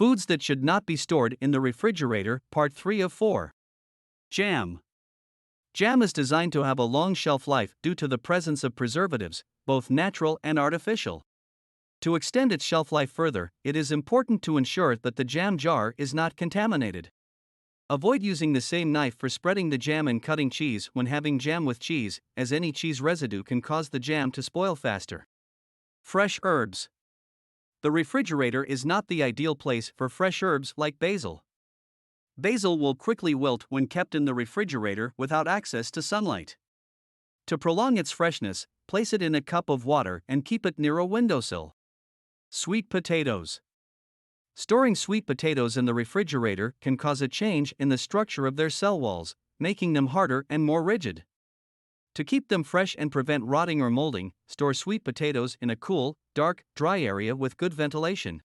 Foods that should not be stored in the refrigerator, Part 3 of 4. Jam. Jam is designed to have a long shelf life due to the presence of preservatives, both natural and artificial. To extend its shelf life further, it is important to ensure that the jam jar is not contaminated. Avoid using the same knife for spreading the jam and cutting cheese when having jam with cheese, as any cheese residue can cause the jam to spoil faster. Fresh herbs. The refrigerator is not the ideal place for fresh herbs like basil. Basil will quickly wilt when kept in the refrigerator without access to sunlight. To prolong its freshness, place it in a cup of water and keep it near a windowsill. Sweet potatoes. Storing sweet potatoes in the refrigerator can cause a change in the structure of their cell walls, making them harder and more rigid. To keep them fresh and prevent rotting or molding, store sweet potatoes in a cool, dark, dry area with good ventilation.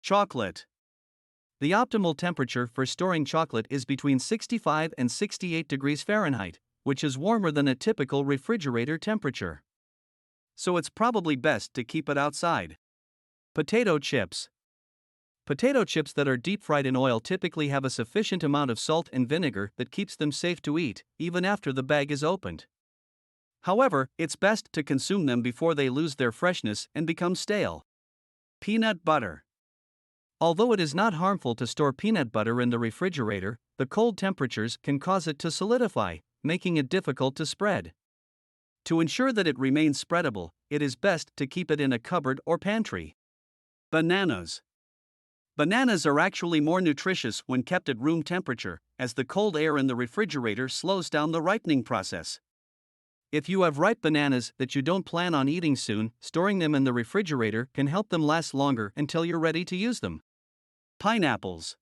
Chocolate. The optimal temperature for storing chocolate is between 65 and 68 degrees Fahrenheit, which is warmer than a typical refrigerator temperature. So it's probably best to keep it outside. Potato chips. Potato chips that are deep fried in oil typically have a sufficient amount of salt and vinegar that keeps them safe to eat, even after the bag is opened. However, it's best to consume them before they lose their freshness and become stale. Peanut butter. Although it is not harmful to store peanut butter in the refrigerator, the cold temperatures can cause it to solidify, making it difficult to spread. To ensure that it remains spreadable, it is best to keep it in a cupboard or pantry. Bananas. Bananas are actually more nutritious when kept at room temperature, as the cold air in the refrigerator slows down the ripening process. If you have ripe bananas that you don't plan on eating soon, storing them in the refrigerator can help them last longer until you're ready to use them. Pineapples.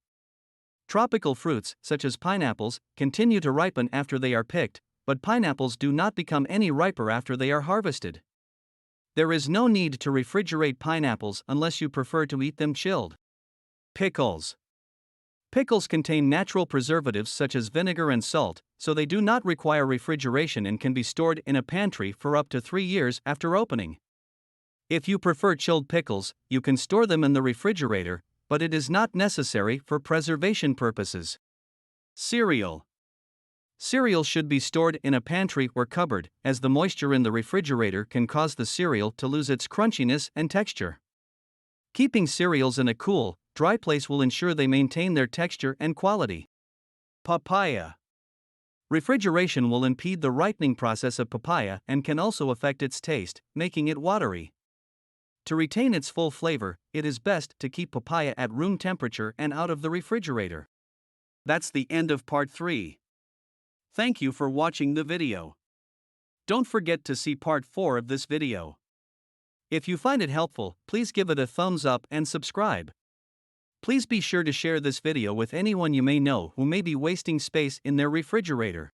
Tropical fruits, such as pineapples, continue to ripen after they are picked, but pineapples do not become any riper after they are harvested. There is no need to refrigerate pineapples unless you prefer to eat them chilled. Pickles. Pickles contain natural preservatives such as vinegar and salt, so they do not require refrigeration and can be stored in a pantry for up to 3 years after opening. If you prefer chilled pickles, you can store them in the refrigerator, but it is not necessary for preservation purposes. Cereal. Cereal should be stored in a pantry or cupboard, as the moisture in the refrigerator can cause the cereal to lose its crunchiness and texture. Keeping cereals in a cool, dry place will ensure they maintain their texture and quality. Papaya. Refrigeration will impede the ripening process of papaya and can also affect its taste, making it watery. To retain its full flavor, it is best to keep papaya at room temperature and out of the refrigerator. That's the end of part 3. Thank you for watching the video. Don't forget to see part 4 of this video. If you find it helpful, please give it a thumbs up and subscribe. Please be sure to share this video with anyone you may know who may be wasting space in their refrigerator.